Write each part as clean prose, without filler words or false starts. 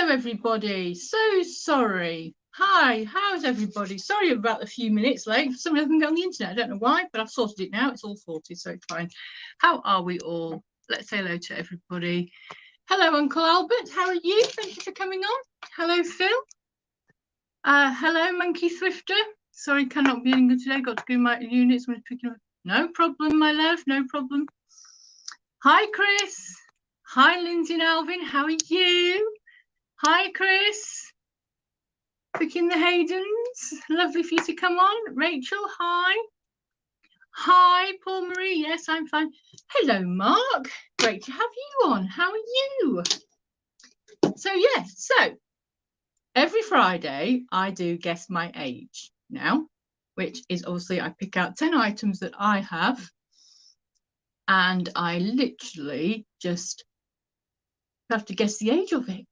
Hello, everybody. So sorry. Hi, how's everybody? Sorry about the few minutes late. For some reason, I can go on the internet. I don't know why, but I've sorted it now. It's all sorted, so it's fine. How are we all? Let's say hello to everybody. Hello, Uncle Albert. How are you? Thank you for coming on. Hello, Phil. Hello, Monkey Thrifter. Sorry, cannot be any good today. Got to do my units. I'm picking up. No problem, my love. No problem. Hi, Chris. Hi, Lindsay and Alvin. How are you? Hi, Chris. Picking the Haydens. Lovely for you to come on. Rachel, hi. Hi, Paul Marie. Yes, I'm fine. Hello, Mark. Great to have you on. How are you? So, yes, so every Friday I do Guess My Age now, which is obviously I pick out 10 items that I have and I literally just have to guess the age of it.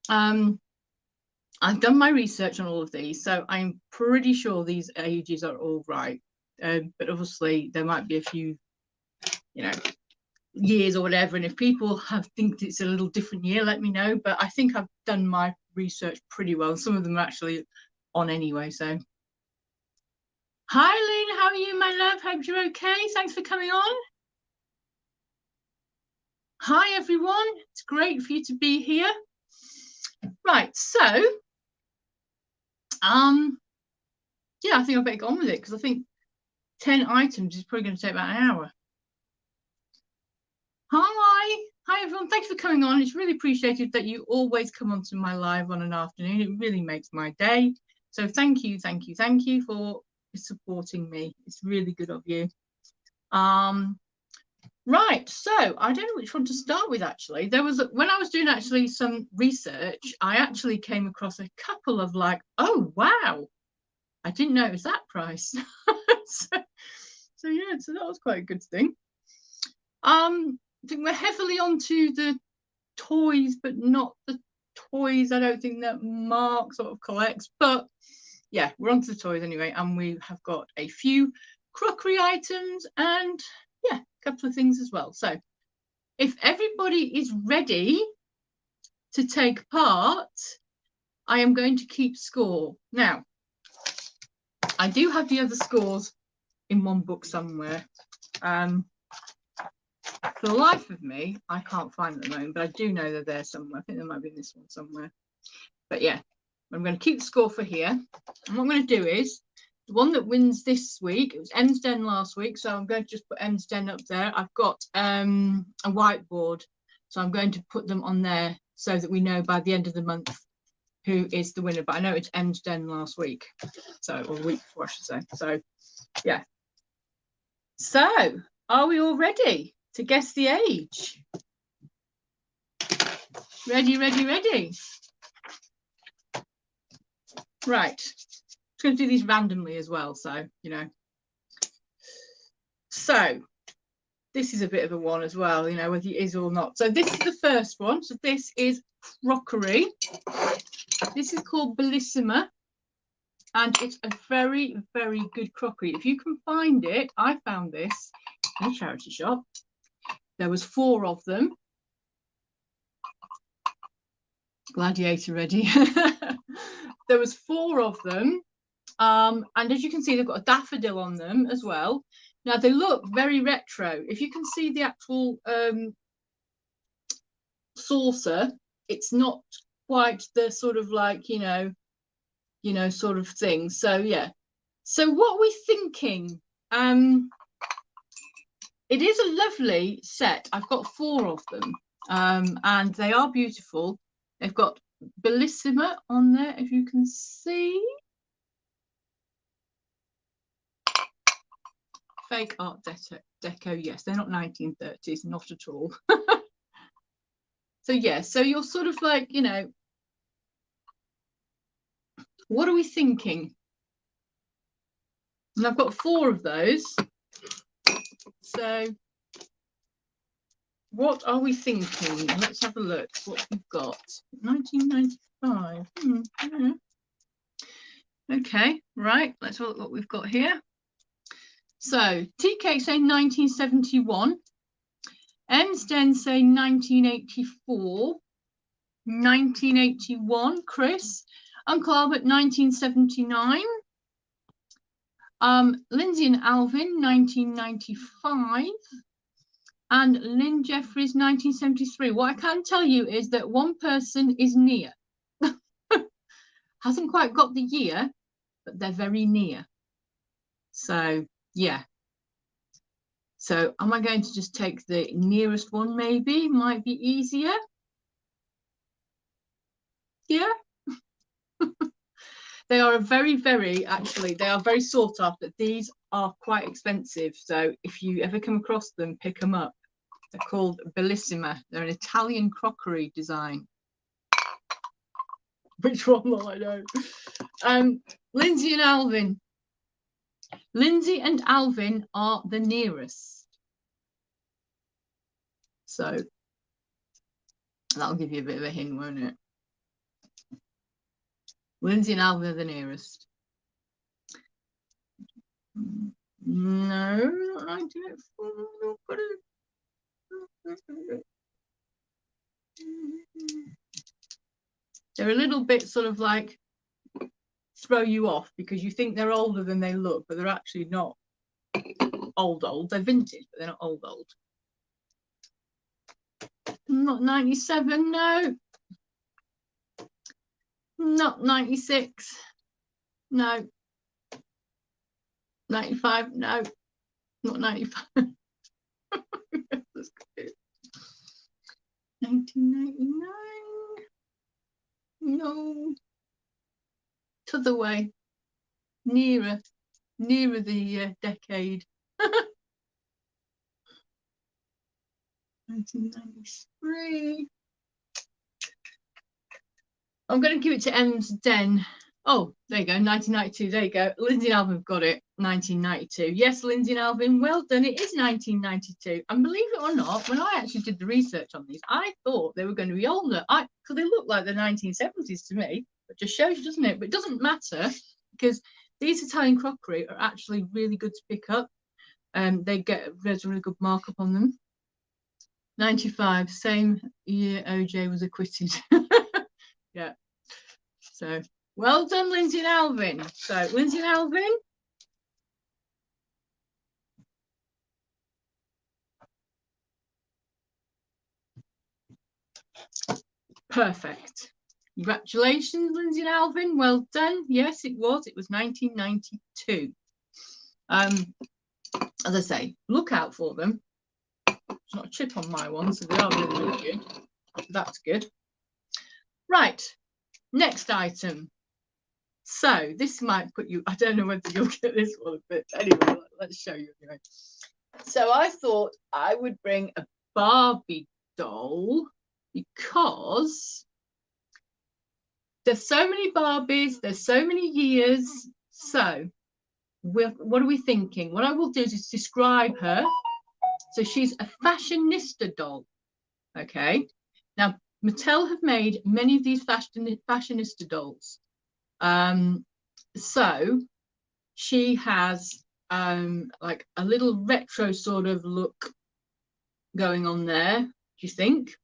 I've done my research on all of these, so I'm pretty sure these ages are all right. But obviously there might be a few, years or whatever. And if people think it's a little different year, let me know. But I think I've done my research pretty well. Some of them are actually on anyway. So, hi, Lynn. How are you, my love? Hope you're okay. Thanks for coming on. Hi, everyone. It's great for you to be here. Right. So, yeah, I think I better get on with it because I think 10 items is probably going to take about an hour. Hi everyone, thanks for coming on. It's really appreciated that you always come onto my live on an afternoon. It really makes my day. So thank you for supporting me. It's really good of you. Right, so I don't know which one to start with actually. There was, when I was doing actually some research, I actually came across a couple of like, oh wow, I didn't know it was that price. so yeah, so that was quite a good thing. I think we're heavily onto the toys, but not the toys I don't think that Mark sort of collects, but yeah, we're onto the toys anyway, and we have got a few crockery items and yeah, a couple of things as well. So if everybody is ready to take part, I am going to keep score. Now, I do have the other scores in one book somewhere. For the life of me, I can't find them at the moment, but I do know they're there somewhere. I think there might be in this one somewhere. But yeah, I'm going to keep the score for here. And what I'm going to do is, the one that wins this week, it was Emsden last week, so I'm going to just put Emsden up there. I've got a whiteboard, so I'm going to put them on there so that we know by the end of the month who is the winner. But I know it's Emsden last week, so, or the week before, I should say. So, yeah. So, are we all ready to guess the age? Ready. Right. I'm going to do these randomly as well, so, So, this is a bit of a one as well, whether it is or not. So this is the first one. So this is crockery. This is called Bellissima. And it's a very, very good crockery. If you can find it, I found this in a charity shop. There was 4 of them. Gladiator ready. There was 4 of them. And as you can see, they've got a daffodil on them as well. Now they look very retro. If you can see the actual saucer, it's not quite the sort of like, sort of thing. So yeah. So what we're thinking, it is a lovely set. I've got 4 of them, and they are beautiful. They've got Bellissima on there, if you can see. Fake Art Deco, yes, they're not 1930s, not at all. So yeah, so you're sort of like, what are we thinking? And I've got 4 of those. So what are we thinking? Let's have a look what we've got. 1995. Yeah. Okay, right, let's look what we've got here. So TK saying 1971, Emsden saying 1984, 1981. Chris. Uncle Albert, 1979. Lindsay and Alvin, 1995. And Lynn Jeffries, 1973. What I can tell you is that one person is near. Hasn't quite got the year, but they're very near. So, yeah. So, am I going to just take the nearest one, maybe? Might be easier. Yeah. They are actually, they are very sought after. These are quite expensive. So, if you ever come across them, pick them up. They're called Bellissima. They're an Italian crockery design. Which one will I know? Lindsay and Alvin. Lindsay and Alvin are the nearest. So that'll give you a bit of a hint, won't it? Lindsay and Alvin are the nearest. No, I did it. They're a little bit sort of like throw you off because you think they're older than they look, but they're actually not old. They're vintage, but they're not old. Not 97, no. Not 96, no. 95, no. Not 95. 1999, no. To the way, nearer the decade. 1993. I'm going to give it to M's Den. Oh, there you go, 1992. There you go. Lindsay and Alvin have got it. 1992. Yes, Lindsay and Alvin, well done. It is 1992. And believe it or not, when I actually did the research on these, I thought they were going to be older. Because they look like the 1970s to me. It just shows you, doesn't it? But it doesn't matter because these Italian crockery are actually really good to pick up. There's a really good markup on them. 95, same year OJ was acquitted. Yeah. So well done, Lindsay and Alvin. So Lindsay and Alvin. Perfect. Congratulations, Lindsay and Alvin. Well done. Yes, it was. It was 1992. As I say, look out for them. There's not a chip on my one, so they are really, really good. That's good. Right. Next item. So this might put you, I don't know whether you'll get this one, but anyway, let's show you anyway. So I thought I would bring a Barbie doll because there's so many Barbies, there's so many years. So what are we thinking? What I will do is just describe her. So she's a fashionista doll. Okay. Now, Mattel have made many of these fashionista dolls. So she has like a little retro sort of look going on there, do you think?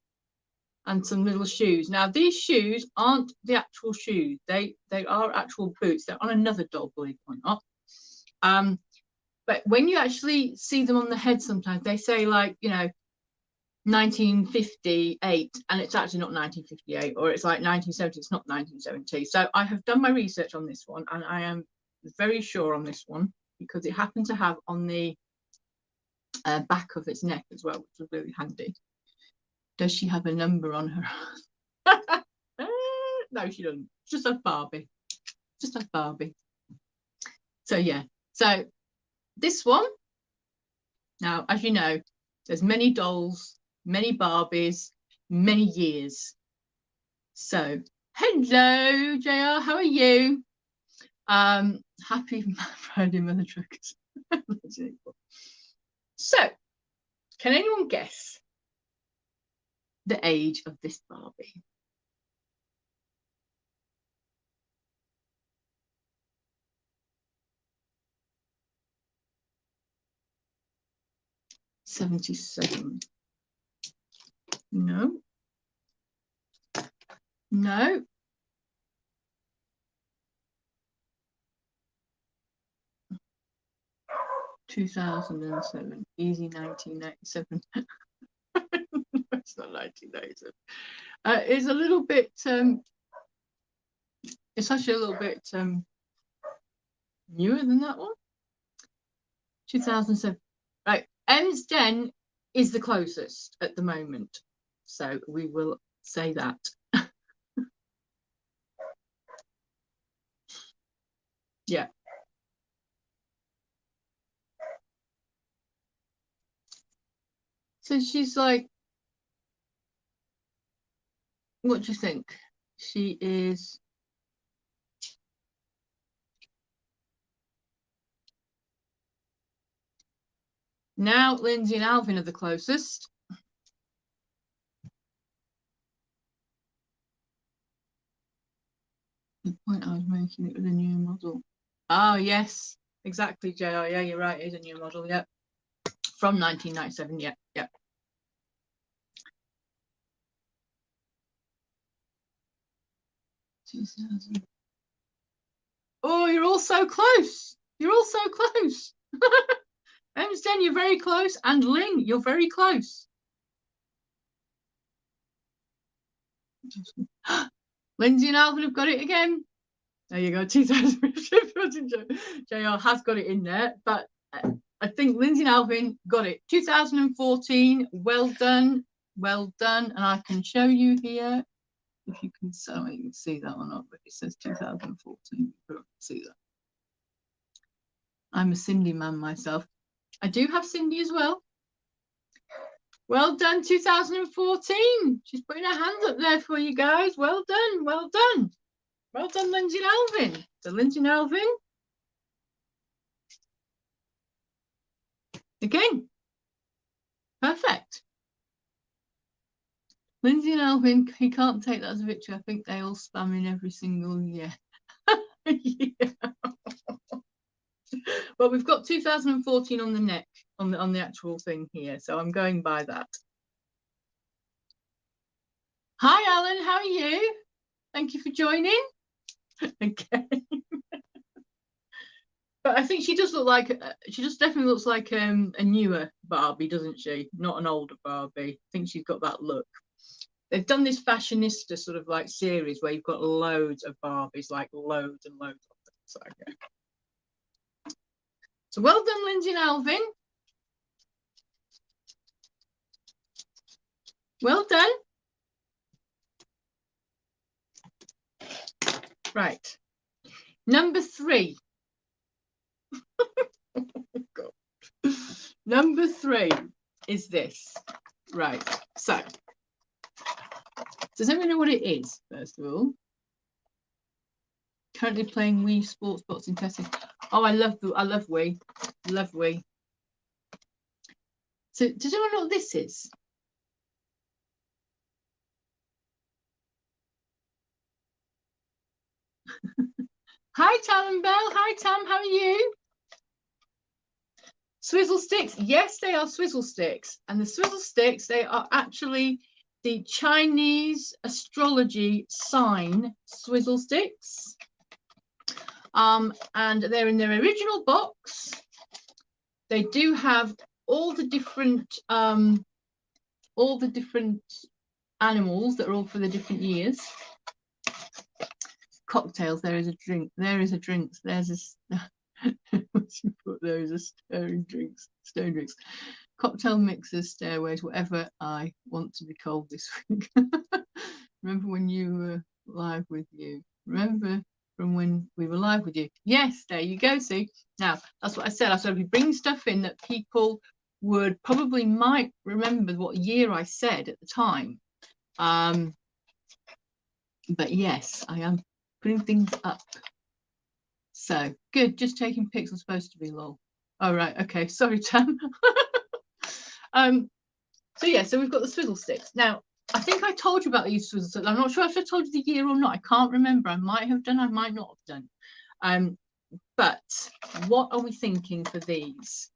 And some little shoes. Now these shoes aren't the actual shoes, they are actual boots. They're on another doll, believe it or not. But when you actually see them on the head, sometimes they say, like, you know, 1958, and it's actually not 1958, or it's like 1970, it's not 1970. So I have done my research on this one, and I am very sure on this one because it happened to have on the back of its neck as well, which was really handy. Does she have a number on her? No, she doesn't. Just a Barbie. Just a Barbie. So yeah. So this one. Now, as you know, there's many dolls, many Barbies, many years. So hello, JR. How are you? Happy Friday, Mother Truckers. So, can anyone guess the age of this Barbie? '77. No. No. ...2007. Easy 1997. It's not 1997. It's a little bit... it's actually a little bit newer than that one. 2007. Right. M's Den is the closest at the moment. So we will say that. Yeah. So she's like, what do you think? She is... Now Lindsay and Alvin are the closest. The point I was making, it was a new model. Oh, yes, exactly, JR. Yeah, you're right. It is a new model. Yep. From 1997. Yep. Yep. 2000. Oh, you're all so close. You're all so close. Emsden, you're very close. And Ling, you're very close. Lindsay and Alvin have got it again. There you go. 2015. JR has got it in there, but I think Lindsay and Alvin got it. 2014. Well done. Well done. And I can show you here if you can, so you can see that or not, but it says 2014. You can't see that. I'm a Cindy man myself. I do have Cindy as well. Well done, 2014. She's putting her hands up there for you guys. Well done, well done. Well done, Lindsay and Alvin. So Lindsay and Alvin. Again. Perfect. Lindsay and Alvin, he can't take that as a victory. I think they all spam in every single year. Yeah. Well, we've got 2014 on the neck, on the actual thing here, so I'm going by that. Hi, Alan. How are you? Thank you for joining. Okay. But I think she does look like, she just definitely looks like a newer Barbie, doesn't she? Not an older Barbie. I think she's got that look. They've done this fashionista sort of like series where you've got loads of Barbies, like loads and loads of them. So, okay. So well done, Lindsay and Alvin. Well done. Right. Number 3. God. Number 3 is this. Right. So, does anyone know what it is, first of all? Currently playing Wii Sports Bots in testing. Oh, I love Wii. Love Wii. So, does anyone know what this is? Hi, Tam and Belle. Hi, Tam. How are you? Swizzle sticks. Yes, they are swizzle sticks. And the swizzle sticks, they are actually the Chinese astrology sign swizzle sticks. And they're in their original box. They do have all the different animals that are all for the different years. Cocktails. There is a drink. There is a drink. There's a there is a stirring drinks. Stirring drinks. Cocktail mixers, stairways, whatever I want to be called this week. Remember when you were live with you? Remember from when we were live with you? Yes, there you go. See, now that's what I said. I said we bring stuff in that people would probably might remember what year I said at the time. But yes, I am putting things up. So good, just taking pics. I'm supposed to be lol. Oh right, okay, sorry, Tam. So yeah, so we've got the swizzle sticks. Now, I think I told you about these swizzle sticks. I'm not sure if I told you the year or not. I can't remember. I might have done, I might not have done. But what are we thinking for these?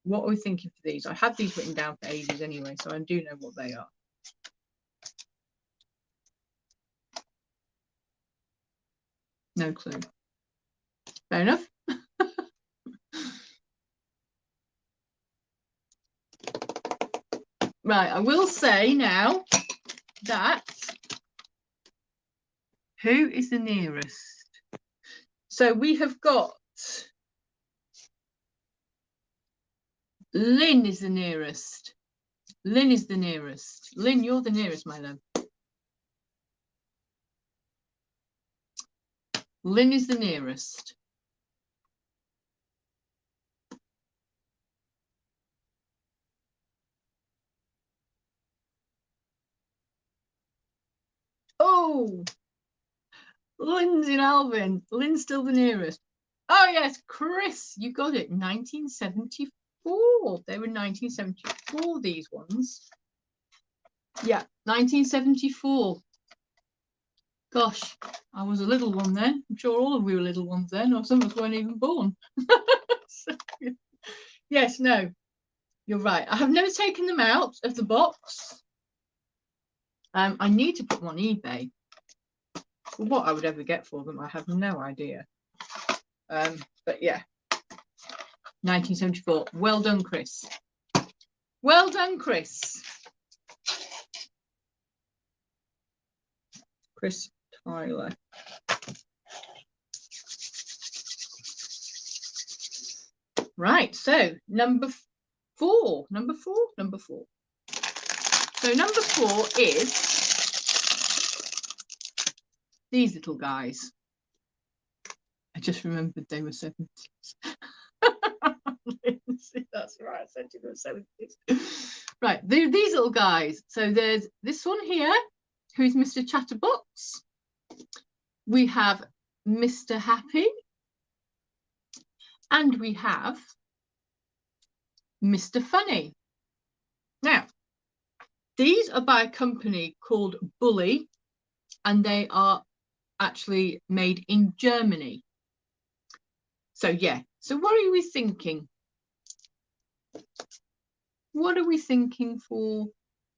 What are we thinking for these? I had these written down for ages anyway, so I do know what they are. No clue. Fair enough. Right, I will say now that who is the nearest? So we have got Lynn is the nearest. Lynn is the nearest. Lynn, you're the nearest, my love. Lynn is the nearest. Oh, Lynn's in Alvin. Lynn's still the nearest. Oh, yes, Chris, you got it. 1974. They were 1974, these ones. Yeah, 1974. Gosh, I was a little one then. I'm sure all of we were little ones then, or some of us weren't even born. So, yes, no, you're right. I have never taken them out of the box. I need to put them on eBay. For what I would ever get for them, I have no idea. But yeah, 1974. Well done, Chris. Well done, Chris. Chris Tyler. Right, so number four. So number four is these little guys. I just remembered they were 70s. That's right, I said you were 70s. Right, these little guys. So there's this one here, who's Mr. Chatterbox. We have Mr. Happy. And we have Mr. Funny. Now, these are by a company called Bully, and they are actually made in Germany. So yeah, so what are we thinking? What are we thinking for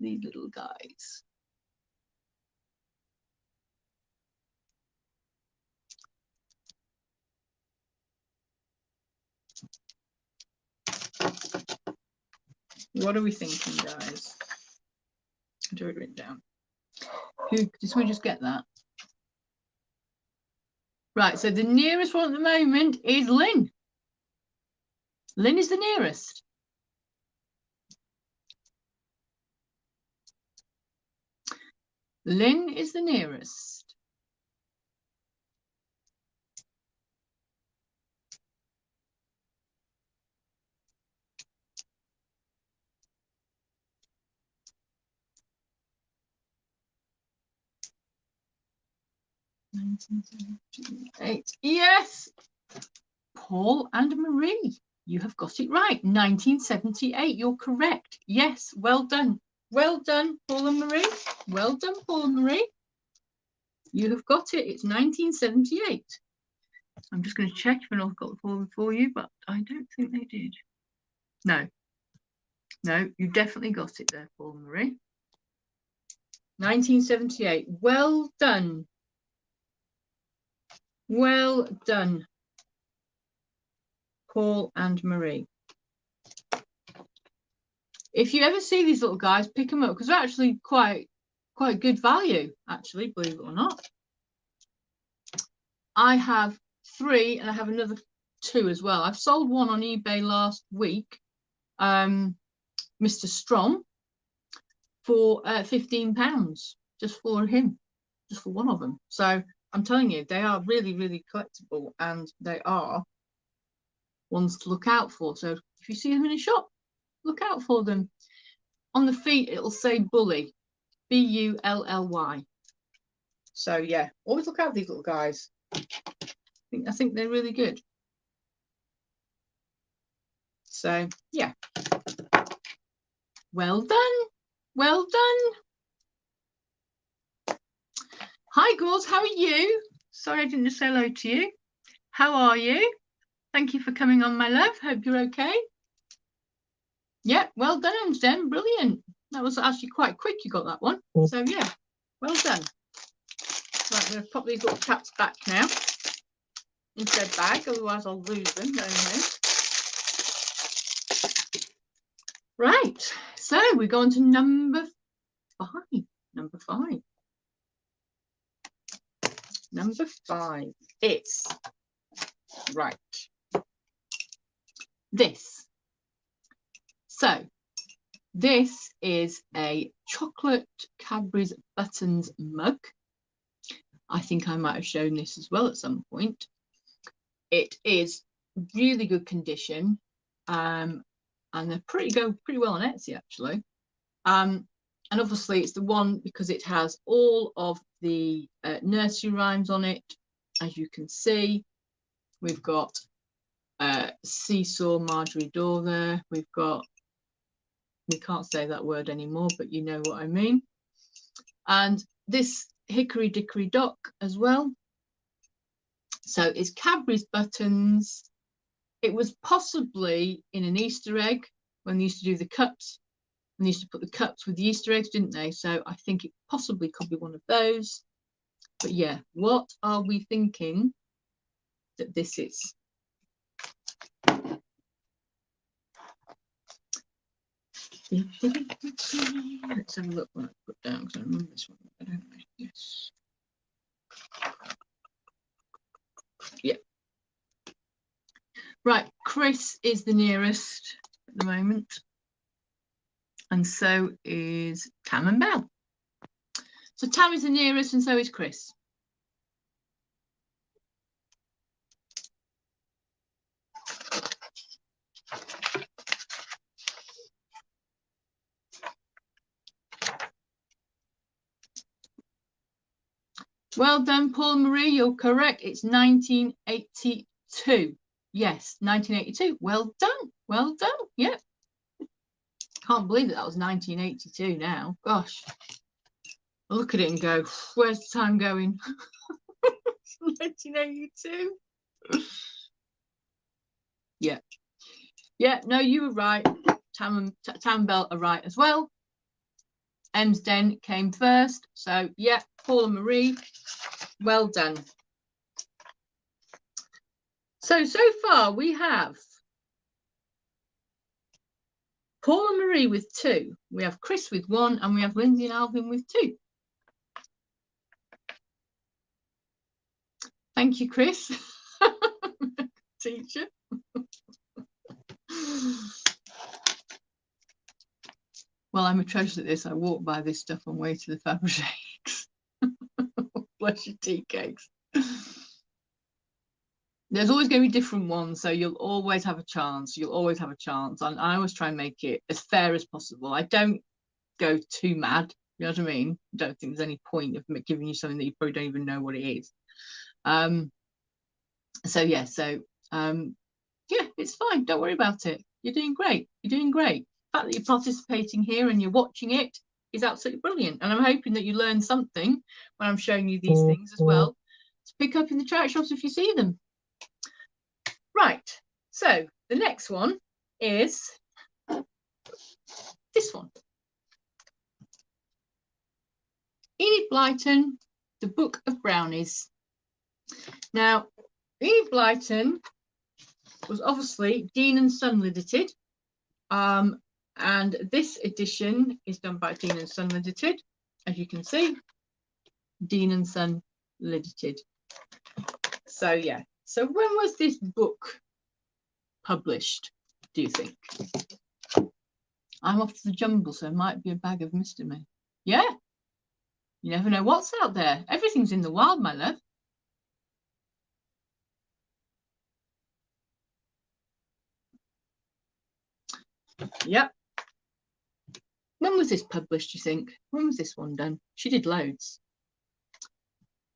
these little guys? What are we thinking, guys? Do it written down. Did we just get that? Right, so the nearest one at the moment is Lynn. Lynn is the nearest. Lynn is the nearest. Yes, Paul and Marie, you have got it right. 1978, you're correct. Yes, well done. Well done, Paul and Marie. Well done, Paul and Marie. You have got it. It's 1978. I'm just going to check if I've got the Paul for you, but I don't think they did. No. No, you definitely got it there, Paul and Marie. 1978. Well done. Well done, Paul and Marie. If you ever see these little guys, pick them up because they're actually quite good value, actually, believe it or not. I have 3 and I have another 2 as well. I've sold one on eBay last week, Mr. Strom, for £15 just for him, just for one of them. So I'm telling you, they are really, really collectible and they are ones to look out for. So if you see them in a shop, look out for them. On the feet, it'll say Bully, B-U-L-L-Y. So yeah, always look out for these little guys. I think they're really good. So yeah, well done. Well done. Hi, girls. How are you? Sorry, I didn't just say hello to you. How are you? Thank you for coming on, my love. Hope you're okay. Yeah, well done, Amsden. Brilliant. That was actually quite quick. You got that one. So yeah, well done. Right, I'm going to pop these little caps back now. into their bag, otherwise I'll lose them, don't I? Right, so we go on to number 5. Number 5. Number 5. It's right. This. So this is a chocolate Cadbury's Buttons mug. I think I might have shown this as well at some point. It is really good condition, and they're go pretty well on Etsy actually. And obviously it's the one because it has all of the nursery rhymes on it. As you can see, we've got Seesaw Marjorie Door there. We've got, we can't say that word anymore, but you know what I mean. And this Hickory Dickory Dock as well. So it's Cadbury's Buttons. It was possibly in an Easter egg when they used to do the cups. And they used to put the cups with the Easter eggs, didn't they? So I think it possibly could be one of those. But yeah, what are we thinking that this is? Let's have a look what I put down because I remember this one. I don't know. Yes. Yeah. Right, Chris is the nearest at the moment. And so is Tam and Belle. So Tam is the nearest and so is Chris. Well done, Paul Marie, you're correct. It's 1982. Yes, 1982. Well done. Well done. Yep. Can't believe that was 1982 now. Gosh. I look at it and go, where's the time going? 1982. Yeah. Yeah, no, you were right. Tam and Belle are right as well. Emsden came first. So, yeah, Paul and Marie, well done. So far we have Paul and Marie with 2. We have Chris with 1 and we have Lindsay and Alvin with 2. Thank you, Chris. Teacher. Well, I'm atrocious at this. I walk by this stuff on way to the Fabergés. Bless your tea cakes. There's always going to be different ones, so you'll always have a chance. You'll always have a chance. And I always try and make it as fair as possible. I don't go too mad. You know what I mean? I don't think there's any point of giving you something that you probably don't even know what it is. Yeah, it's fine. Don't worry about it. You're doing great. You're doing great. The fact that you're participating here and you're watching it is absolutely brilliant. And I'm hoping that you learn something when I'm showing you these things as well to pick up in the charity shops if you see them. Right. So the next one is this one. Enid Blyton, The Book of Brownies. Now, Enid Blyton was obviously Dean and Son Limited, and this edition is done by Dean and Son Limited, as you can see, Dean and Son Limited. So yeah, so when was this book published, do you think? I'm off to the jumble, so it might be a bag of Mr. Me. Yeah, you never know what's out there. Everything's in the wild, my love. Yep. When was this published, do you think? When was this one done? She did loads.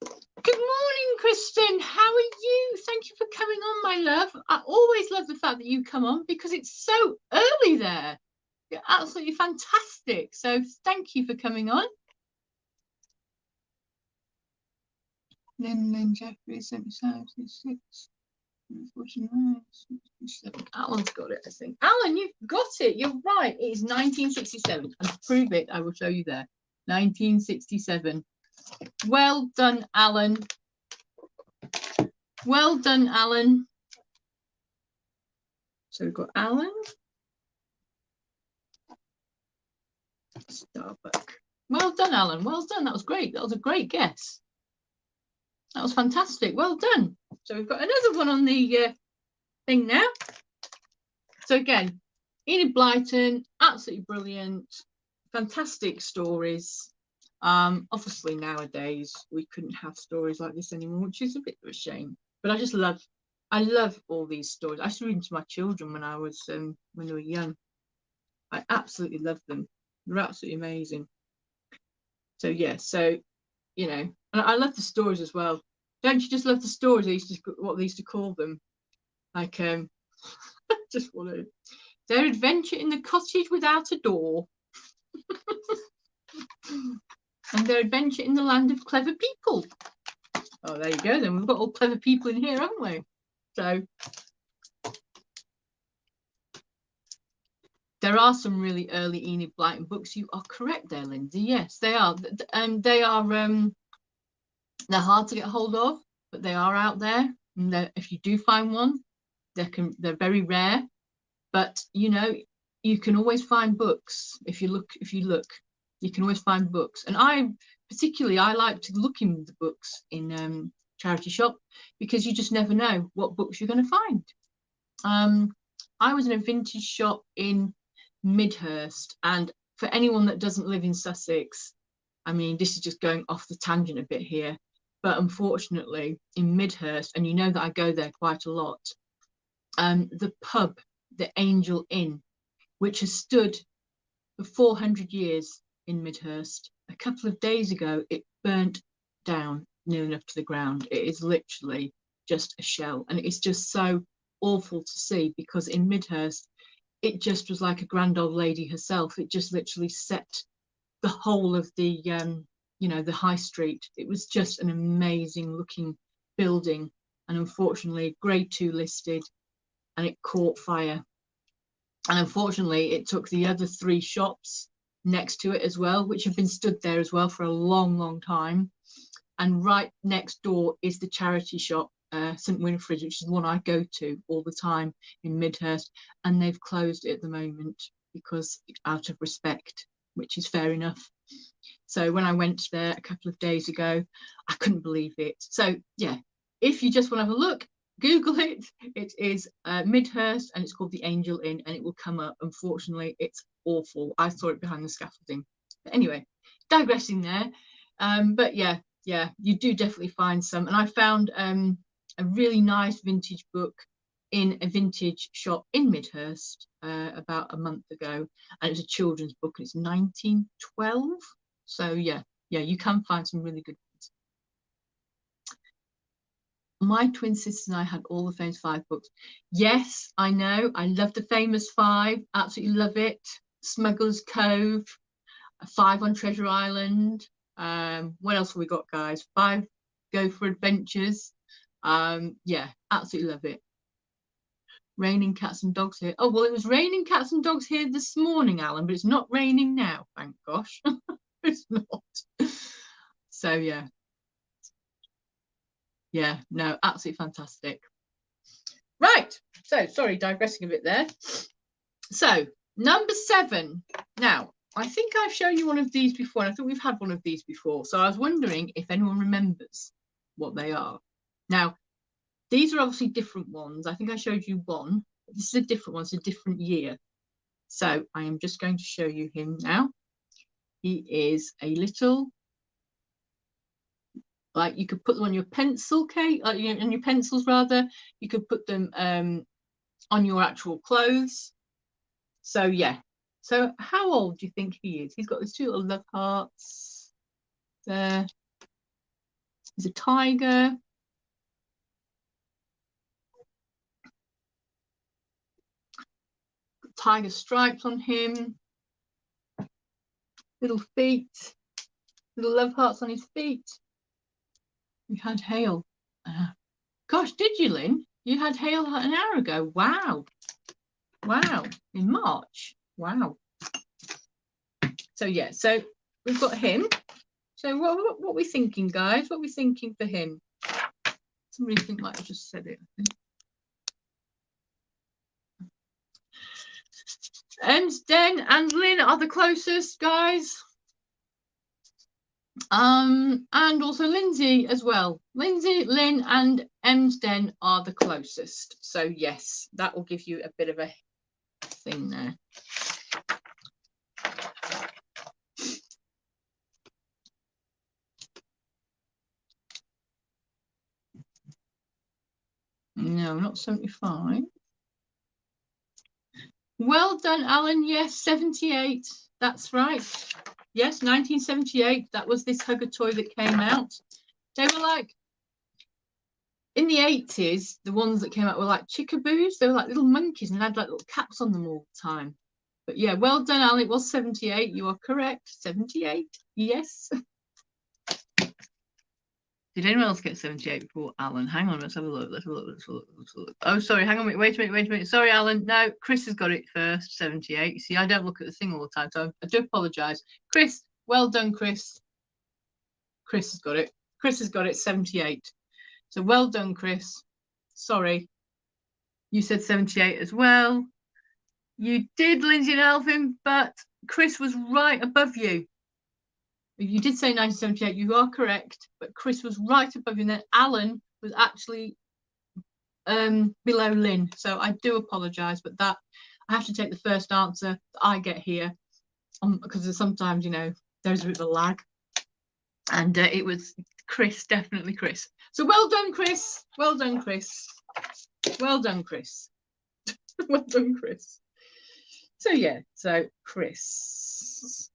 Good morning, Kristen. How are you? Thank you for coming on, my love. I always love the fact that you come on because it's so early there. You're absolutely fantastic. So thank you for coming on. Lynn Jeffrey, 76. Alan's got it, I think. Alan, you've got it. You're right. It is 1967. And to prove it, I will show you there. 1967. Well done, Alan. Well done, Alan. So we've got Alan. Starbuck. Well done, Alan. Well done. That was great. That was a great guess. That was fantastic. Well done. So we've got another one on the thing now. So again, Enid Blyton, absolutely brilliant, fantastic stories. Obviously nowadays we couldn't have stories like this anymore, which is a bit of a shame. But I love all these stories. I used to read them to my children when I was when they were young. I absolutely love them. They're absolutely amazing. So yeah, so you know, and I love the stories as well. Don't you just love the stories? What they used to call them, like just want to. Their adventure in the cottage without a door. And their adventure in the land of clever people. Oh, there you go then. We've got all clever people in here, haven't we? So there are some really early Enid Blyton books. You are correct there, Lindsay. Yes, they are. They are they're hard to get hold of, but they are out there. And if you do find one, they're very rare. But you know, you can always find books if you look. You can always find books. And I like to look in the books in charity shop, because you just never know what books you're going to find. I was in a vintage shop in Midhurst, and for anyone that doesn't live in Sussex, I mean, this is just going off the tangent a bit here, but unfortunately in Midhurst, and you know that I go there quite a lot, the pub, the Angel Inn, which has stood for 400 years in Midhurst, a couple of days ago it burnt down near enough to the ground. It is literally just a shell, and it's just so awful to see, because in Midhurst it just was like a grand old lady herself. It just literally set the whole of the you know, the high street. It was just an amazing looking building, and unfortunately grade 2 listed, and it caught fire. And unfortunately it took the other 3 shops next to it as well, which have been stood there as well for a long time. And right next door is the charity shop, St Winifred's, which is the one I go to all the time in Midhurst, and they've closed it at the moment because out of respect, which is fair enough. So when I went there a couple of days ago, I couldn't believe it. So yeah, if you just want to have a look, Google it. It is Midhurst, and it's called the Angel Inn, and it will come up. Unfortunately, it's awful. I saw it behind the scaffolding. But anyway, digressing there. But yeah, you do definitely find some. And I found a really nice vintage book in a vintage shop in Midhurst about a month ago, and it was a children's book, and it's 1912. So yeah, you can find some really good ones. My twin sister and I had all the famous 5 books. Yes, I know. I love the famous 5. Absolutely love it. Smuggler's Cove, 5 on Treasure Island. What else have we got, guys? 5 Go for Adventures. Yeah, absolutely love it. Raining cats and dogs here. Oh, well, it was raining cats and dogs here this morning, Alan, but it's not raining now, thank gosh. It's not. So yeah, no, absolutely fantastic. Right, so sorry, digressing a bit there. So number 7. Now, I think I've shown you one of these before, and I think we've had one of these before. So I was wondering if anyone remembers what they are. Now, these are obviously different ones. I think I showed you one. This is a different one. It's a different year. So I am just going to show you him now. He is a little, like, you could put them on your pencil case, on your pencils rather. You could put them on your actual clothes. So yeah. So how old do you think he is? He's got these 2 little love hearts there. He's a tiger. Tiger stripes on him. Little feet. Little love hearts on his feet. We had hail. Gosh, did you, Lynn? You had hail an hour ago. Wow. Wow. In March. Wow. So yeah, so we've got him. So what are we thinking, guys? What are we thinking for him? Somebody think might have just said it, I think. Den and Lynn are the closest, guys. And also Lindsay as well. Lindsay, Lynn, and Den are the closest. So yes, that will give you a bit of a thing there. No, not 75. Well done, Alan. Yes, 78. That's right. Yes, 1978. That was this Hugger toy that came out. They were like, in the 80s, the ones that came out were like chickaboos. They were like little monkeys and had like little caps on them all the time. But yeah, well done, Alan. It was 78. You are correct. 78. Yes. Did anyone else get 78 before Alan? Hang on, let's have a look. Let's have a look. Let's have a look. Let's have a look. Oh, sorry. Hang on. Wait a minute. Sorry, Alan. No, Chris has got it first. 78. You see, I don't look at the thing all the time, so I do apologise. Chris, well done, Chris. Chris has got it. Chris has got it. 78. So well done, Chris. Sorry. You said 78 as well. You did, Lindsay and Alvin, but Chris was right above you. You did say 1978, you are correct, but Chris was right above you, and then Alan was actually below Lynn. So I do apologise, but that I have to take the first answer that I get here, because sometimes, you know, there's a bit of a lag. And it was Chris, definitely Chris. So well done, Chris. Well done, Chris. Well done, Chris. Well done, Chris. So yeah, so Chris.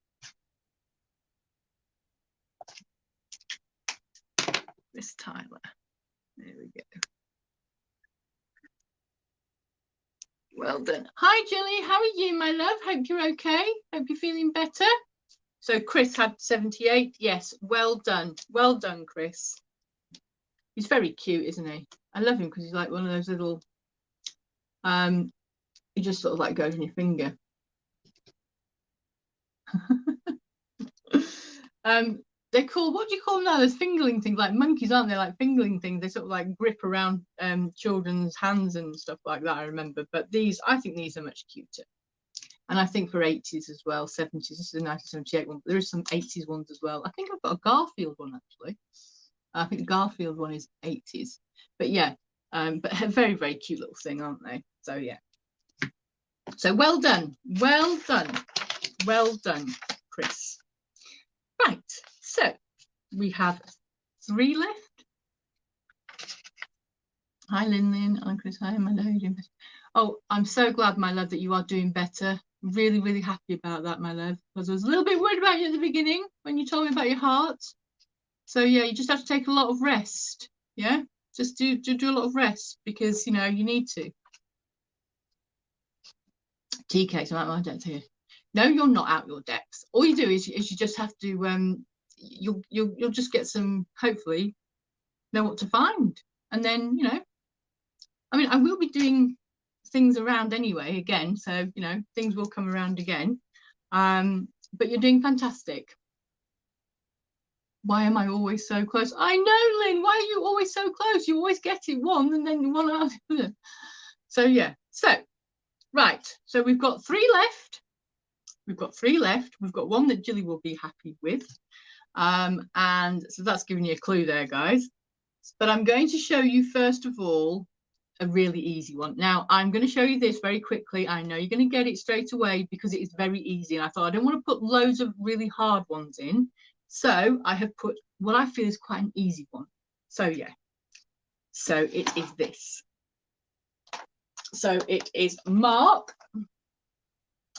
Chris Tyler. There we go. Well done. Hi, Jilly. How are you, my love? Hope you're okay. Hope you're feeling better. So Chris had 78. Yes, well done. Well done, Chris. He's very cute, isn't he? I love him because he's like one of those little, he just sort of like goes in your finger. They're called, what do you call them now? There's fingering things, like monkeys, aren't they? Like fingering things. They sort of like grip around children's hands and stuff like that, I remember. But these, I think these are much cuter. And I think for 80s as well, 70s, this is a 1978 one, but there is some 80s ones as well. I think I've got a Garfield one, actually. I think the Garfield one is 80s. But yeah, but a very, very cute little thing, aren't they? So yeah. So well done. Well done. Well done, Chris. Right. So we have 3 left. Hi, Lynn. I'm Chris. Hi, my love. Oh, I'm so glad, my love, that you are doing better. Really, really happy about that, my love, because I was a little bit worried about you at the beginning when you told me about your heart. So yeah, you just have to take a lot of rest. Yeah, just do a lot of rest, because you know you need to. Tea cakes, I don't tell you. No, you're not out your depth. All you do is you just have to you'll just get some, hopefully know what to find, and then you know, I mean, I will be doing things around anyway again, so you know, things will come around again, but you're doing fantastic. Why am I always so close? I know, Lynn, why are you always so close? You always get it one and then one after. So yeah, so right, so we've got 3 left. We've got 3 left. We've got one that Jilly will be happy with, and so that's giving you a clue there, guys. But I'm going to show you first of all a really easy one. Now I'm going to show you this very quickly. I know you're going to get it straight away because it is very easy, and I thought I don't want to put loads of really hard ones in, so I have put what I feel is quite an easy one. So yeah, so it is this. So it is Mark.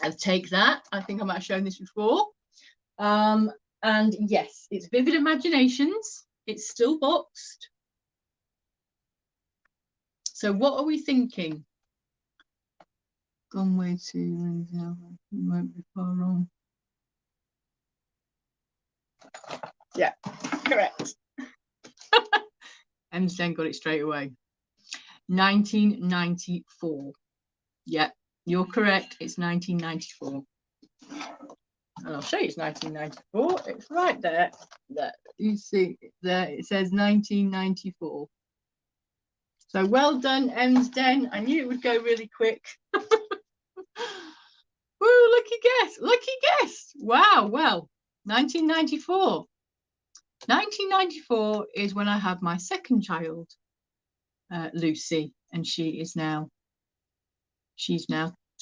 I'll take that. I think I might have shown this before. And yes, it's Vivid Imaginations. It's still boxed. So what are we thinking? Gone way too, you won't be far wrong. Yeah, correct. Emsden got it straight away. 1994. Yeah, you're correct. It's 1994. And I'll show you it's 1994. It's right there. There. You see there, it says 1994. So well done, Emsden. I knew it would go really quick. Woo, lucky guess, lucky guess. Wow, well, 1994. 1994 is when I had my second child, Lucy, and she's now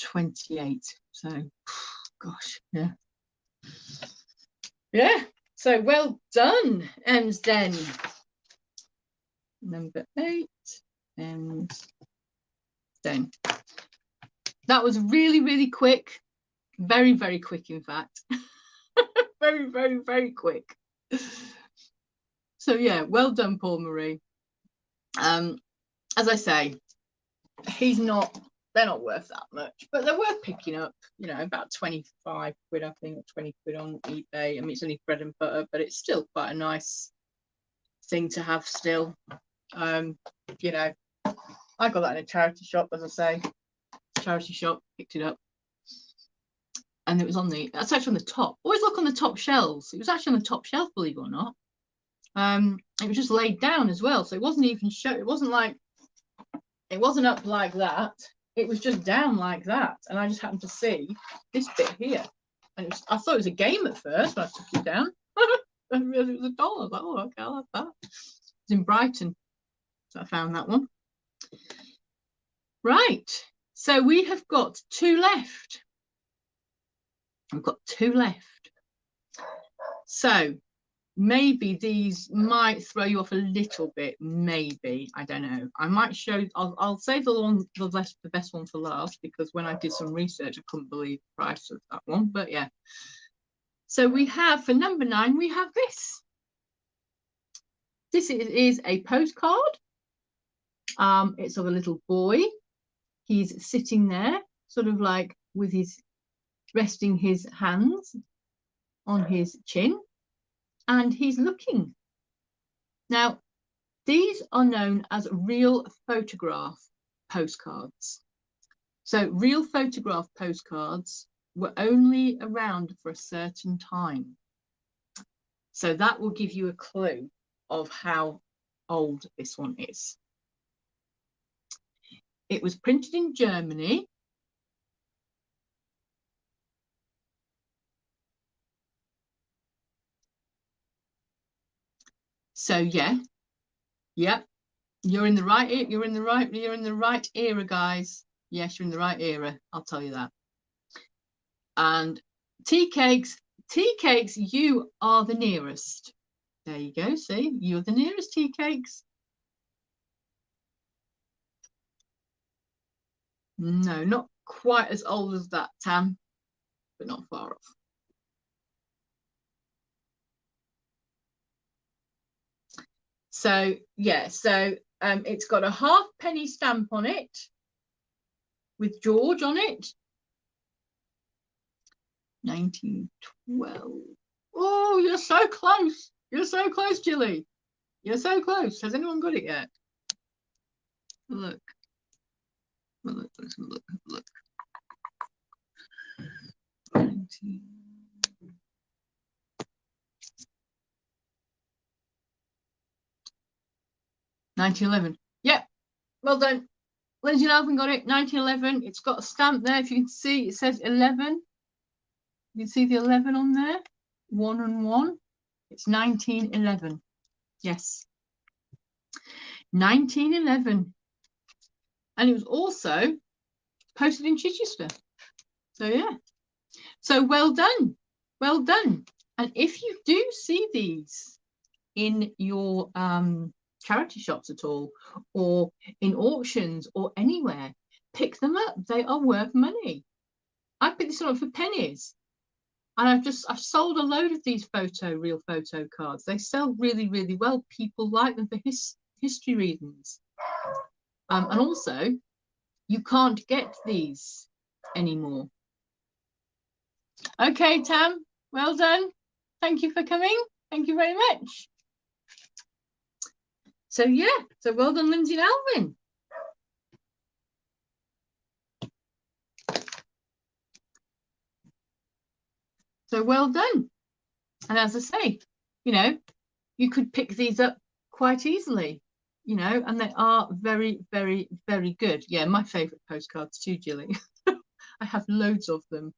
28. So, gosh, yeah. Yeah, so well done, Emsden. Number 8, Emsden. That was really, really quick. Very, very quick, in fact. Very, very, very quick. So yeah, well done, Paul Marie. As I say, they're not worth that much, but they're worth picking up, you know, about 25 quid, I think, or 20 quid on eBay. I mean, it's only bread and butter, but it's still quite a nice thing to have still. You know, I got that in a charity shop, as I say. Charity shop, picked it up. And it was that's actually on the top. Always look on the top shelves. It was actually on the top shelf, believe it or not. It was just laid down as well, so it wasn't even it wasn't up like that. It was just down like that, and I just happened to see this bit here, and I thought it was a game at first when I took it down. I realized it was a doll. I was like, oh, okay, I'll have that. It's in Brighton, so I found that one. Right, so we have got 2 left. We've got 2 left. So maybe these might throw you off a little bit. Maybe, I don't know. I might show. I'll save the best one for last, because when I did some research, I couldn't believe the price of that one. But yeah. So we have, for number 9, we have this. This is a postcard. It's of a little boy. He's sitting there, sort of like with resting his hands on his chin, and he's looking. Now, these are known as real photograph postcards. So real photograph postcards were only around for a certain time. So that will give you a clue of how old this one is. It was printed in Germany. So yeah, you're in the right era, guys. Yes, you're in the right era, I'll tell you that. And tea cakes, you are the nearest. There you go, see, you're the nearest, tea cakes. No, not quite as old as that, Tam, but not far off. So yeah, so it's got a halfpenny stamp on it with George on it. 1912. Oh, you're so close. You're so close, Jilly. You're so close. Has anyone got it yet? Look. Look. 1911. Yep. Well done. Lindsay and Alvin got it. 1911. It's got a stamp there. If you can see, it says 11. You can see the 11 on there. 1 and 1. It's 1911. Yes. 1911. And it was also posted in Chichester. So yeah. So well done. Well done. And if you do see these in your charity shops at all, or in auctions or anywhere, pick them up. They are worth money. I picked this one up for pennies, and I've sold a load of these real photo cards. They sell really, really well. People like them for history reasons. And also, you can't get these anymore. Okay, Tam, well done. Thank you for coming. Thank you very much. So yeah, so well done, Lindsay and Alvin. So well done. And as I say, you know, you could pick these up quite easily. you know, and they are very, very, very good. Yeah, my favourite postcards too, Jilly. I have loads of them.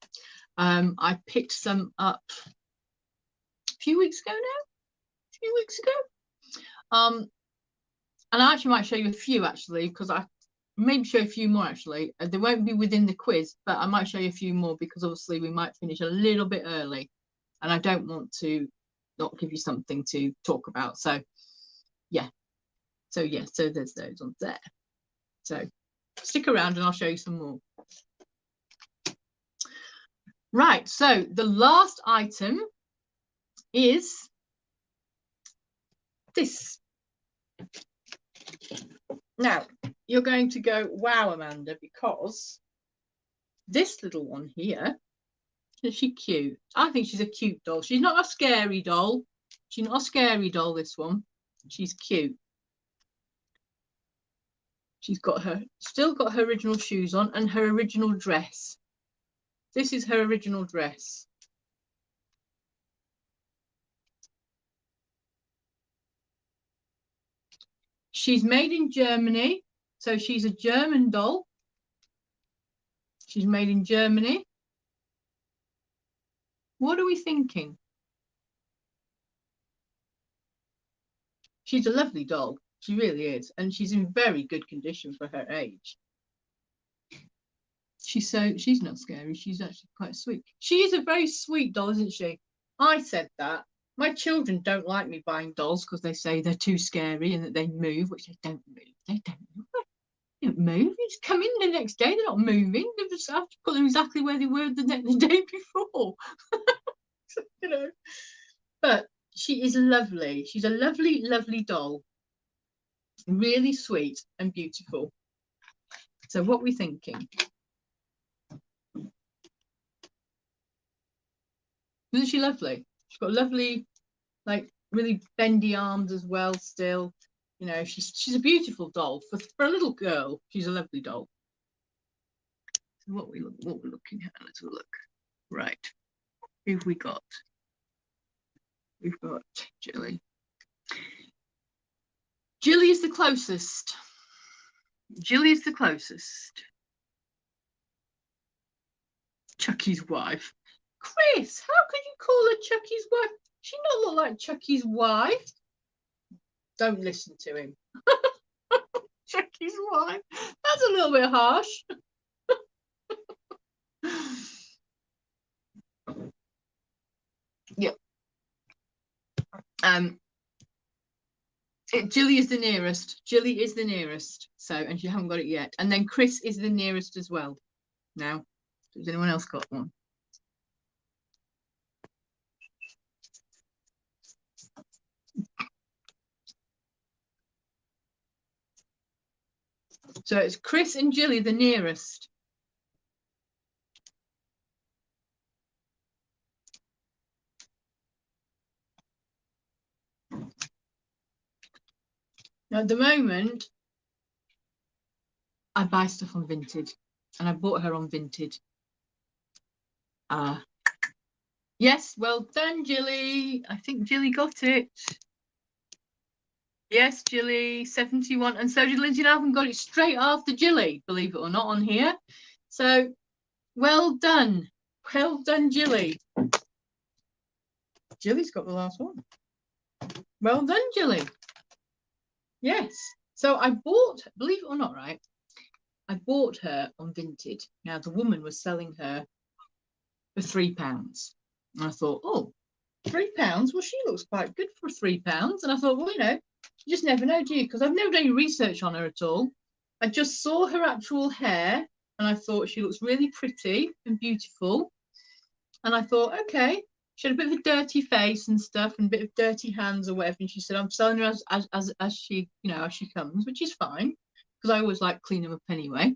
I picked some up a few weeks ago now. And I actually might show you a few actually, because I maybe show a few more actually. They won't be within the quiz, but I might show you a few more because obviously we might finish a little bit early, and I don't want to not give you something to talk about. So yeah, so there's those on there. So stick around and I'll show you some more. Right, so the last item is this. Now, you're going to go, wow, Amanda, because this little one here, is she cute? I think she's a cute doll. She's not a scary doll. She's not a scary doll, this one. She's cute. She's got still got her original shoes on and her original dress. This is her original dress. She's made in Germany, so she's a German doll. She's made in Germany. What are we thinking? She's a lovely doll. She really is. And she's in very good condition for her age. She's not scary. She's actually quite sweet. She is a very sweet doll, isn't she? I said that. My children don't like me buying dolls because they say they're too scary and that they move, which they don't move. They don't move. They don't move. They just come in the next day. They're not moving. They just have to put them exactly where they were the day before. You know. But she is lovely. She's a lovely, lovely doll. Really sweet and beautiful. So what are we thinking? Isn't she lovely? She's got lovely, like really bendy arms as well still. You know, she's a beautiful doll. For a little girl, she's a lovely doll. So what we're looking at, let's have a look. Right. Who've we got? We've got Jilly. Jilly is the closest. Jilly is the closest. Chucky's wife. Chris, how could you call her Chucky's wife? She not look like Chucky's wife. Don't listen to him. Chucky's wife. That's a little bit harsh. Yep. Jilly is the nearest. Jilly is the nearest. So, and you haven't got it yet. And then Chris is the nearest as well. Now, has anyone else got one? So it's Chris and Jilly the nearest. Now at the moment, I buy stuff on Vinted, and I bought her on Vinted. Yes, well done, Jilly. I think Jilly got it. Yes, Jilly, 71. And so did Lindsay and Alvin, got it straight after Jilly, believe it or not, on here. So well done. Well done, Jilly. Jilly's got the last one. Well done, Jilly. Yes. So I bought, believe it or not, right? I bought her on Vinted. Now the woman was selling her for £3. And I thought, oh, £3? Well, she looks quite good for £3. And I thought, well, you know, you just never know, do you? Because I've never done any research on her at all. I just saw her actual hair and I thought she looks really pretty and beautiful. And I thought, okay, she had a bit of a dirty face and stuff and a bit of dirty hands or whatever. And she said, I'm selling her as she, you know, as she comes, which is fine. Because I always like clean them up anyway.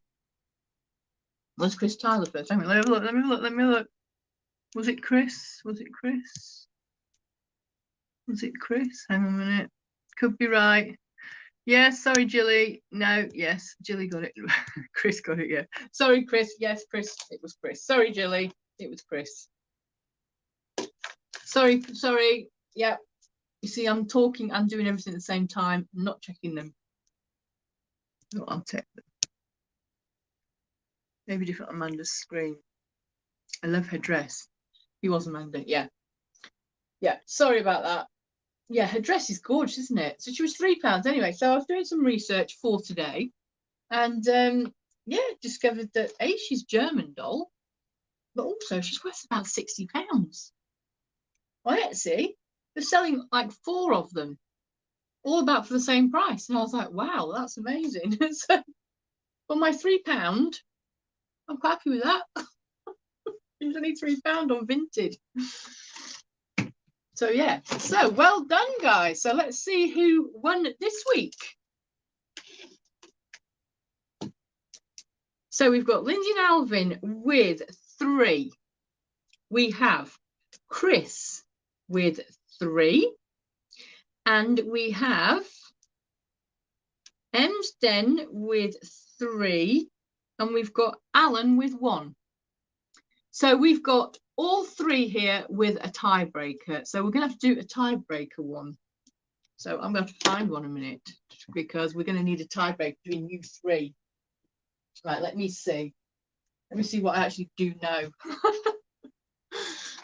Was Chris Tyler first? Hang on, let me look. Was it Chris? Was it Chris? Was it Chris? Hang on a minute. Could be right. Yes, sorry, Jilly. No, yes, Jilly got it. Chris got it, yeah. Sorry, Chris. Yes, Chris. It was Chris. Sorry, Jilly. It was Chris. Sorry. Yeah. You see, I'm talking and doing everything at the same time, not checking them. Oh, I'll take them. Maybe different on Amanda's screen. I love her dress. He was Amanda, yeah. Yeah, sorry about that. Yeah, her dress is gorgeous, isn't it? So she was £3 anyway. So I was doing some research for today, and yeah, discovered that she's German doll, but also she's worth about £60 on Etsy. They're selling like 4 of them, all about for the same price, and I was like, wow, that's amazing. So for my £3, I'm quite happy with that. It was only £3 on Vinted. So yeah, so well done, guys. So let's see who won this week. So we've got Lindsay and Alvin with 3. We have Chris with 3. And we have Emsden with 3. And we've got Alan with 1. So we've got all 3 here with a tiebreaker. So we're going to have to do a tiebreaker one. So I'm going to have to find one in a minute, because we're going to need a tiebreaker between you 3. Right, let me see. Let me see what I actually do know.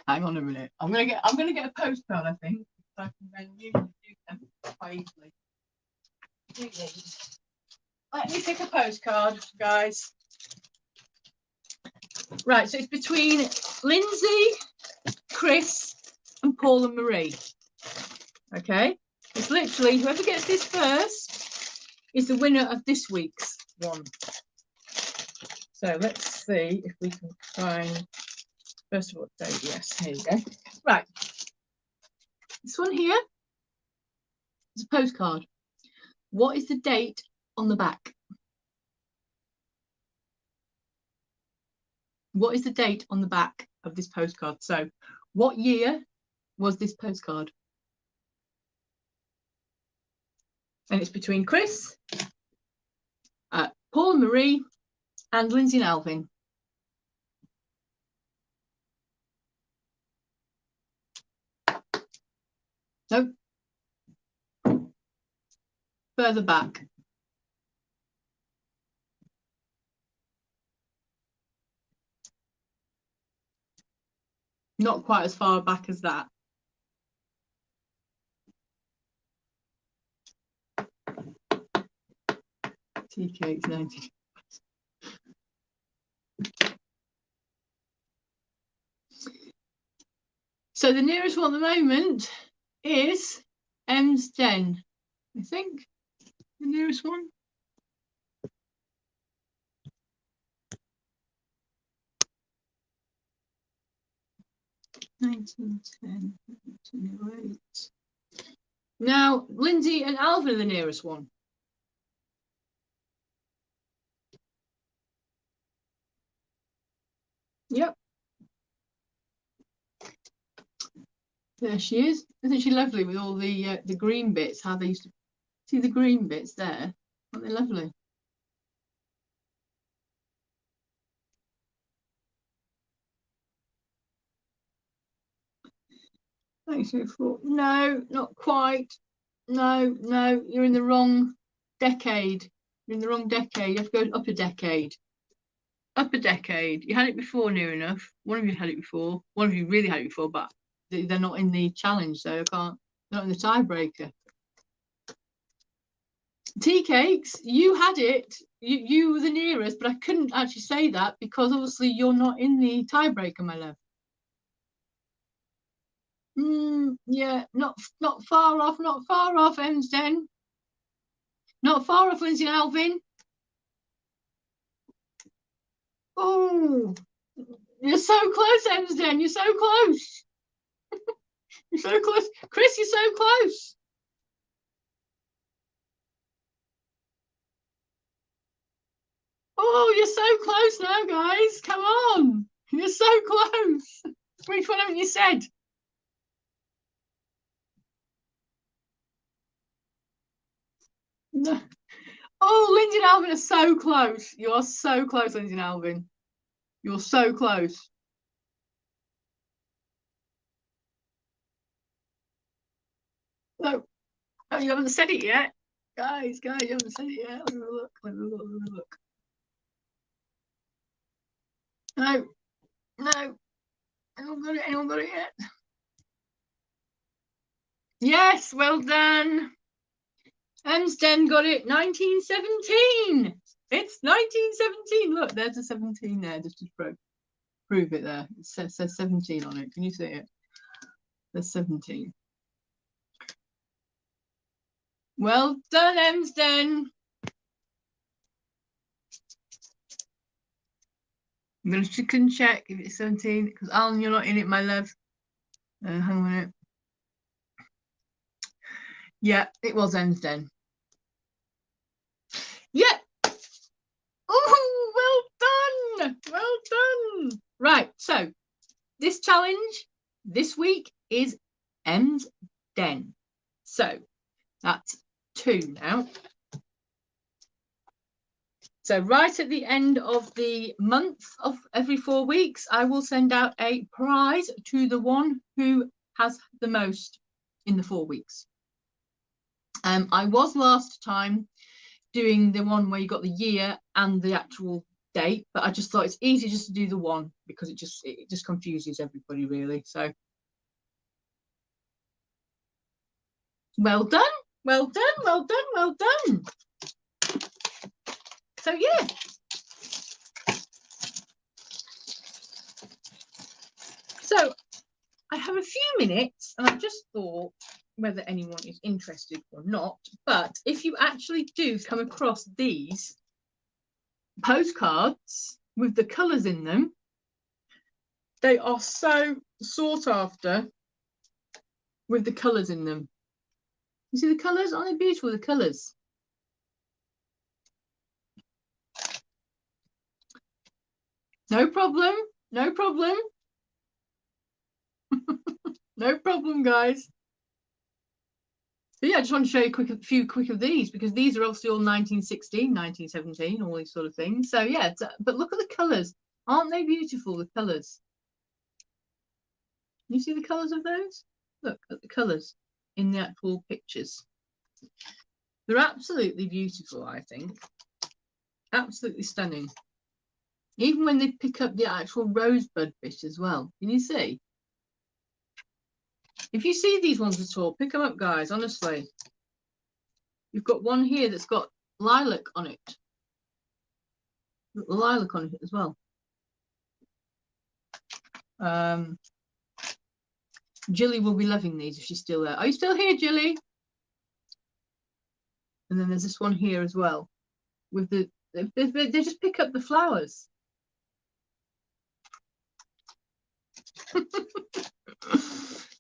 Hang on a minute. I'm gonna get a postcard, I think. So I can then usually do them quite easily. Let me pick a postcard, guys. Right, so it's between Lindsay, Chris, and Paul and Marie. Okay, it's literally whoever gets this first is the winner of this week's one. So let's see if we can find, first of all, yes, here you go. Right, this one here is a postcard. What is the date on the back? What is the date on the back of this postcard? So what year was this postcard? And it's between Chris, Paul and Marie, and Lindsay and Alvin. No. Further back. Not quite as far back as that. Tea cakes 90. So the nearest one at the moment is Emsden, I think, the nearest one. Now, Lindsay and Alvin are the nearest one. Yep. There she is. Isn't she lovely with all the green bits? How they used to see the green bits there. Aren't they lovely? No, not quite. No, you're in the wrong decade. You're in the wrong decade. You have to go up a decade. Up a decade. You had it before, near enough. One of you had it before. One of you really had it before, but they're not in the challenge, so I can't. They're not in the tiebreaker. Tea cakes, you had it. You were the nearest, but I couldn't actually say that because obviously you're not in the tiebreaker, my love. Yeah, not far off, Emsden. Not far off, Lindsay and Alvin. Oh, you're so close, Emsden. You're so close. You're so close. Chris, you're so close. Oh, you're so close now, guys. Come on. You're so close. Which one haven't you said? No. Oh, Lindsay and Alvin are so close. You are so close, Lindsay and Alvin. You're so close. No, you haven't said it yet. Guys, you haven't said it yet. Let me look. Let me look. No, anyone got it yet? Yes, well done. Emsden got it, 1917. It's 1917. Look, there's a 17 there, just to prove it there. It says 17 on it. Can you see it? There's 17. Well done, Emsden. I'm going to check if it's 17, because Alan, you're not in it, my love. Hang on a minute. Yeah, it was Emsden. Yeah. Oh, well done. Well done. Right, so this challenge this week is Emsden. So that's 2 now. So right at the end of the month of every 4 weeks, I will send out a prize to the one who has the most in the 4 weeks. I was last time doing the one where you got the year and the actual date, but I just thought it's easier just to do the one because it just confuses everybody really. So well done, well done, well done, well done. So yeah. So I have a few minutes and I just thought whether anyone is interested or not, but if you actually do come across these postcards with the colours in them, they are so sought after with the colours in them. You see the colours? Aren't they beautiful, the colours? No problem, no problem. No problem, guys. So yeah, I just want to show you a few quick of these, because these are obviously all 1916, 1917, all these sort of things. So yeah, but look at the colours. Aren't they beautiful, the colours? You see the colours of those? Look at the colours in the actual pictures. They're absolutely beautiful, I think. Absolutely stunning. Even when they pick up the actual rosebud bit as well. Can you see? If you see these ones at all, pick them up, guys, honestly. You've got one here that's got lilac on it. Lilac on it as well. Jilly will be loving these if she's still there. Are you still here, Jilly? And then there's this one here as well. With they just pick up the flowers.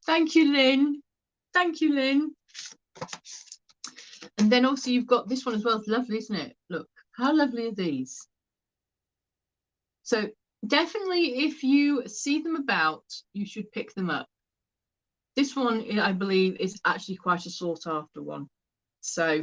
Thank you, Lynn. Thank you, Lynn. And then also you've got this one as well. It's lovely, isn't it? Look, how lovely are these? So definitely, if you see them about, you should pick them up. This one, I believe, is actually quite a sought after one. So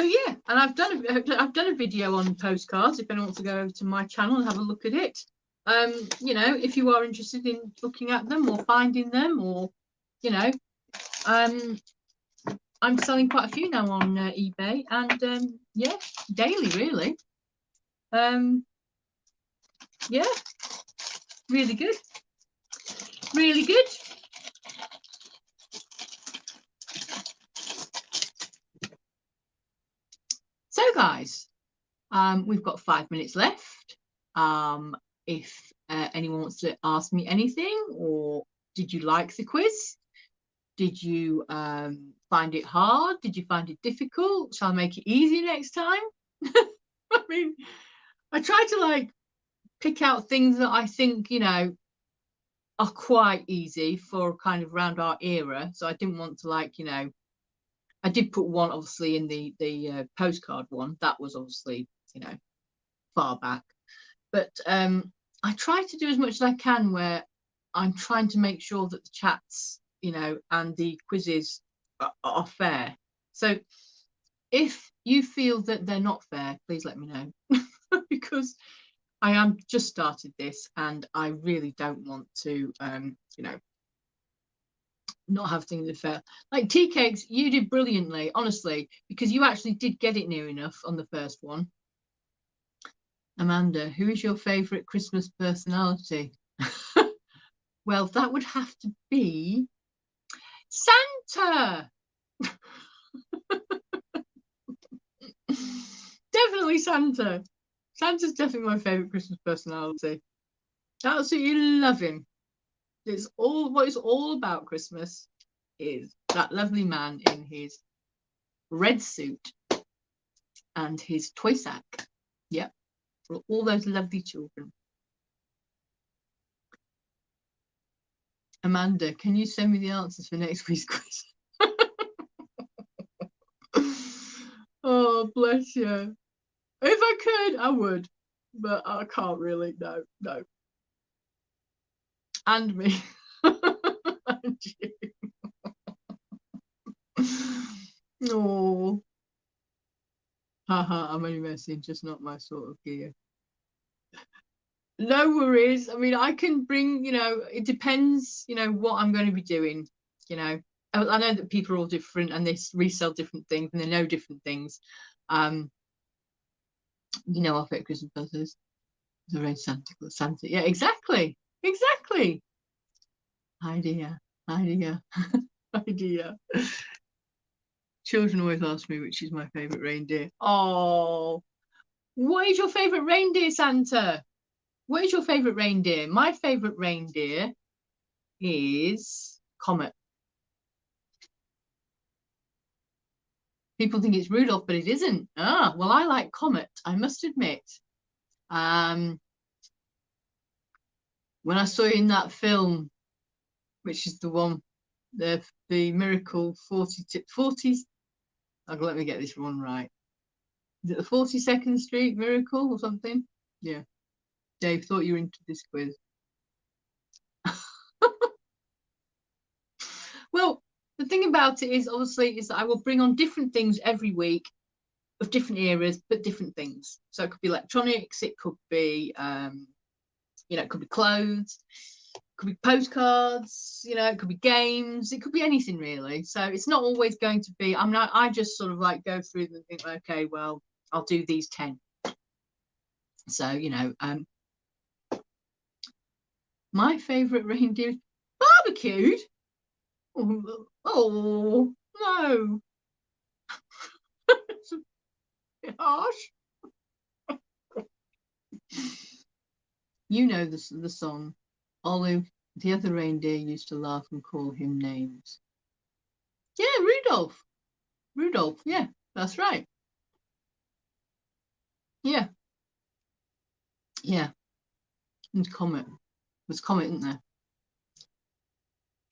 yeah, and I've done a video on postcards. If anyone wants to go over to my channel and have a look at it, you know, if you are interested in looking at them or finding them, or you know, I'm selling quite a few now on eBay, and yeah, daily really. Yeah, really good, really good. So guys, we've got 5 minutes left. If anyone wants to ask me anything, or did you like the quiz? Did you find it hard? Did you find it difficult? Shall I make it easier next time? I mean, I try to like pick out things that I think, you know, are quite easy for kind of around our era. So I didn't want to, like, you know, I did put one obviously in the postcard one. That was obviously, you know, far back. But I try to do as much as I can where I'm trying to make sure that the chats, you know, and the quizzes are fair. So if you feel that they're not fair, please let me know. Because I am just started this, and I really don't want to, you know, not have things that fail. Like tea cakes, you did brilliantly, honestly, because you actually did get it near enough on the first one. Amanda, who is your favourite Christmas personality? Well, that would have to be Santa. Definitely Santa. Santa's definitely my favourite Christmas personality. Absolutely love him. It's all what it's all about. Christmas is that lovely man in his red suit and his toy sack. Yep, for all those lovely children. Amanda, can you send me the answers for next week's quiz? Oh, bless you. If I could, I would, but I can't really. No, no. And me. And you. Oh. Haha, I'm only messing, just not my sort of gear. No worries. I mean, I can bring, you know, it depends, you know, what I'm going to be doing. You know, I know that people are all different and they resell different things and they know different things. You know, I'll fit Christmas buzzers. The red Santa Claus, Santa. Yeah, exactly. Exactly. Idea. Idea. Idea. Children always ask me which is my favorite reindeer. Oh, what is your favorite reindeer, Santa? What is your favorite reindeer? My favorite reindeer is Comet. People think it's Rudolph, but it isn't. Ah, well, I like Comet, I must admit. When I saw in that film, which is the one, the Miracle 40s. Oh, let me get this one right. Is it the 42nd Street Miracle or something? Yeah. Dave, thought you were into this quiz. Well, the thing about it is, obviously, is that I will bring on different things every week of different eras, but different things. So it could be electronics, it could be, you know, it could be clothes, it could be postcards, you know, it could be games, it could be anything really. So it's not always going to be, I'm not, I just sort of like go through them and think, okay, well, I'll do these 10. So, you know, my favorite reindeer is barbecued. Oh no. It's a bit harsh. You know the song. Olive, the other reindeer used to laugh and call him names. Yeah, Rudolph. Rudolph, yeah, that's right. Yeah, yeah. And Comet. There's Comet, isn't there?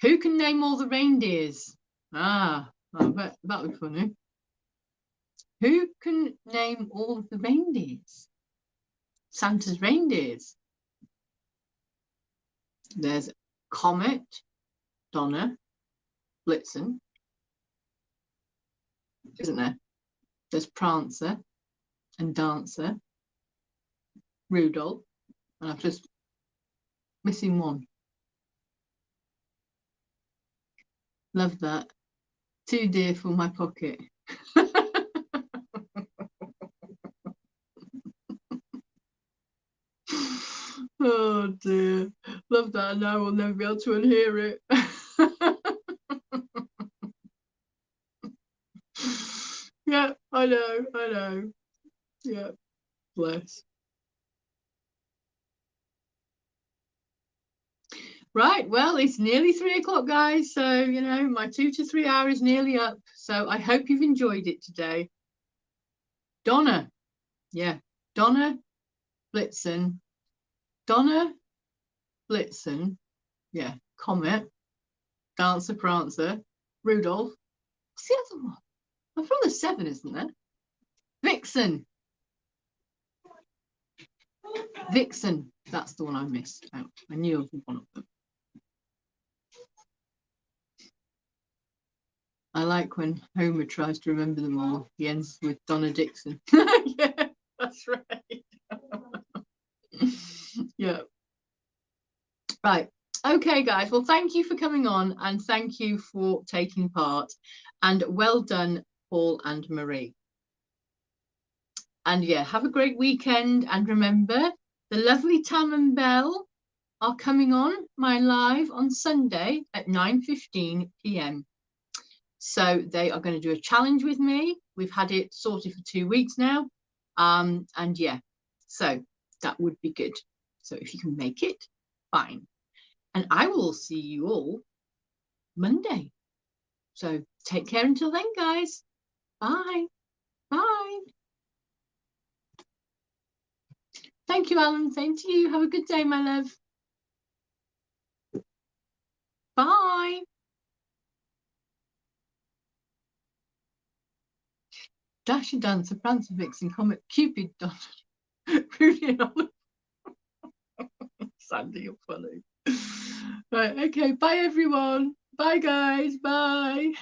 Who can name all the reindeers? Ah, I bet that would be funny. Who can name all of the reindeers? Santa's reindeers. There's Comet, Donna, Blitzen, isn't there? There's Prancer and Dancer, Rudolph, and I'm just missing one. Love that. Too dear for my pocket. Oh dear. Love that. Now we'll never be able to unhear it. Yeah, I know, I know. Yeah, bless. Right, well, it's nearly 3 o'clock, guys. So, you know, my 2 to 3 hours is nearly up. So I hope you've enjoyed it today. Donna. Yeah, Donna Blitzen. Donna Blitzen. Yeah, Comet. Dancer Prancer. Rudolph. What's the other one? I'm from the 7, isn't there? Vixen. Vixen. That's the one I missed out. I knew of one of them. I like when Homer tries to remember them all. He ends with Donna Dixon. Yeah, that's right. Right. Okay, guys. Well, thank you for coming on and thank you for taking part. And well done, Paul and Marie. And yeah, have a great weekend. And remember, the lovely Tam and Belle are coming on my live on Sunday at 9:15 p.m. So they are going to do a challenge with me. We've had it sorted for 2 weeks now. And yeah, so that would be good. So if you can make it, fine. And I will see you all Monday. So take care until then, guys. Bye. Bye. Thank you, Alan. Same to you. Have a good day, my love. Bye. Dasher Dancer, Prancer Vixen, Comet, Cupid, Donald, Rudy and Oliver. Sandy, you're funny. Right, okay. Bye, everyone. Bye, guys. Bye.